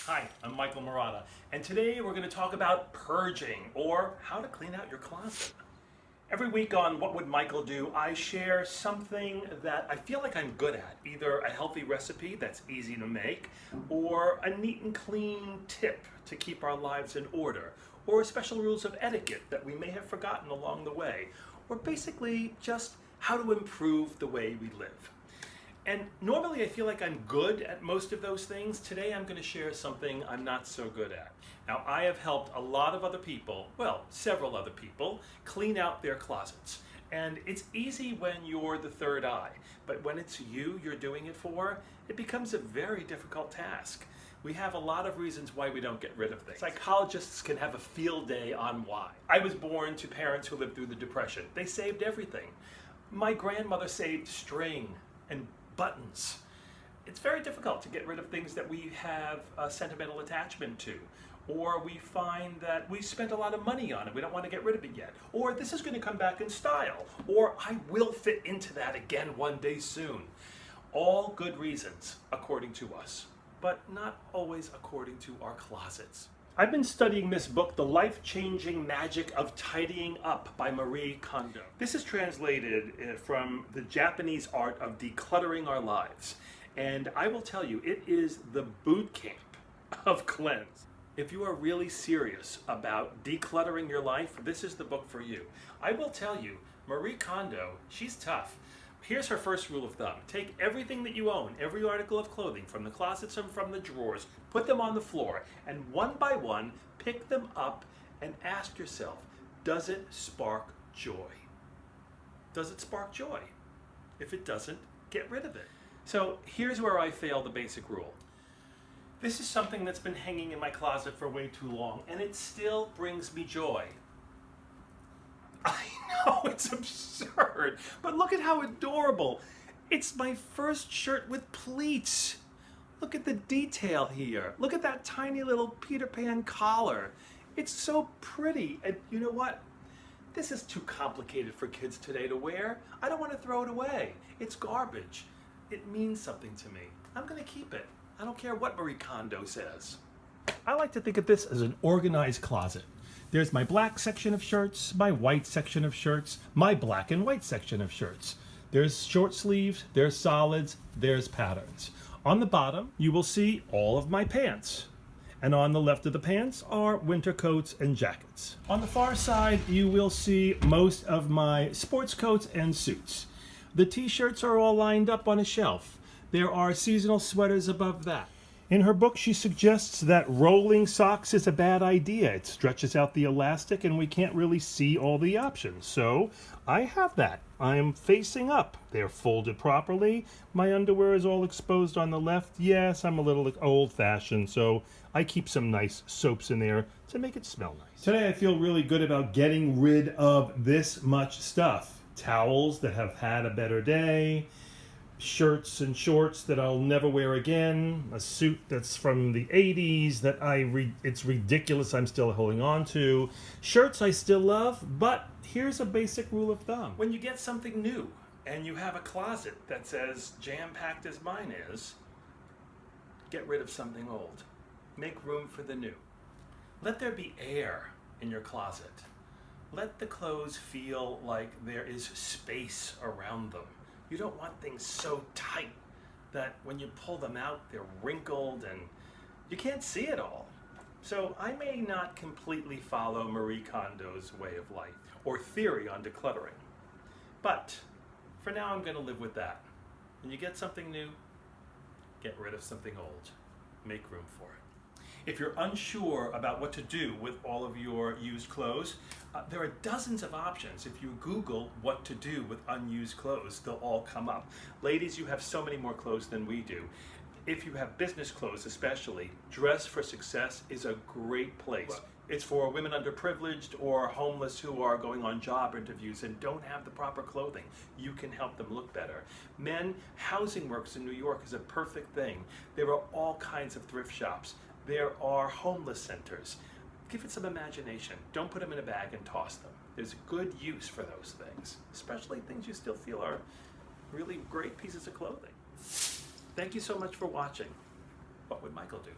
Hi, I'm Michael Murata, and today we're going to talk about purging, or how to clean out your closet. Every week on What Would Michael Do, I share something that I feel like I'm good at, either a healthy recipe that's easy to make, or a neat and clean tip to keep our lives in order, or special rules of etiquette that we may have forgotten along the way, or basically just how to improve the way we live. And normally I feel like I'm good at most of those things. Today I'm going to share something I'm not so good at. Now, I have helped a lot of other people, well, several other people, clean out their closets. And it's easy when you're the third eye, but when it's you're doing it for, it becomes a very difficult task. We have a lot of reasons why we don't get rid of things. Psychologists can have a field day on why. I was born to parents who lived through the Depression. They saved everything. My grandmother saved string and buttons. It's very difficult to get rid of things that we have a sentimental attachment to, or we find that we spent a lot of money on it, we don't want to get rid of it yet, or this is going to come back in style, or I will fit into that again one day soon. All good reasons according to us, but not always according to our closets. I've been studying this book, The Life-Changing Magic of Tidying Up by Marie Kondo. This is translated from the Japanese art of decluttering our lives. And I will tell you, it is the boot camp of cleanse. If you are really serious about decluttering your life, this is the book for you. I will tell you, Marie Kondo, she's tough. Here's her first rule of thumb. Take everything that you own, every article of clothing, from the closets and from the drawers, put them on the floor, and one by one, pick them up and ask yourself, does it spark joy? Does it spark joy? If it doesn't, get rid of it. So here's where I fail the basic rule. This is something that's been hanging in my closet for way too long, and it still brings me joy. I know, it's absurd, but look at how adorable. It's my first shirt with pleats. Look at the detail here. Look at that tiny little Peter Pan collar. It's so pretty, and you know what? This is too complicated for kids today to wear. I don't want to throw it away. It's garbage. It means something to me. I'm going to keep it. I don't care what Marie Kondo says. I like to think of this as an organized closet. There's my black section of shirts, my white section of shirts, my black and white section of shirts. There's short sleeves, there's solids, there's patterns. On the bottom, you will see all of my pants. And on the left of the pants are winter coats and jackets. On the far side, you will see most of my sports coats and suits. The t-shirts are all lined up on a shelf. There are seasonal sweaters above that. In her book, she suggests that rolling socks is a bad idea. It stretches out the elastic and we can't really see all the options. So I have that. I am facing up. They're folded properly. My underwear is all exposed on the left. Yes, I'm a little old-fashioned, so I keep some nice soaps in there to make it smell nice. Today I feel really good about getting rid of this much stuff. Towels that have had a better day, shirts and shorts that I'll never wear again, a suit that's from the 80s that it's ridiculous I'm still holding on to, shirts I still love, but here's a basic rule of thumb. When you get something new and you have a closet that's as jam-packed as mine is, get rid of something old. Make room for the new. Let there be air in your closet. Let the clothes feel like there is space around them. You don't want things so tight that when you pull them out, they're wrinkled and you can't see it all. So I may not completely follow Marie Kondo's way of life or theory on decluttering, but for now I'm going to live with that. When you get something new, get rid of something old. Make room for it. If you're unsure about what to do with all of your used clothes, there are dozens of options. If you Google what to do with unused clothes, they'll all come up. Ladies, you have so many more clothes than we do. If you have business clothes especially, Dress for Success is a great place. Well, it's for women underprivileged or homeless who are going on job interviews and don't have the proper clothing. You can help them look better. Men, Housing Works in New York is a perfect thing. There are all kinds of thrift shops. There are homeless centers. Give it some imagination. Don't put them in a bag and toss them. There's a good use for those things, especially things you still feel are really great pieces of clothing. Thank you so much for watching. What would Michael do?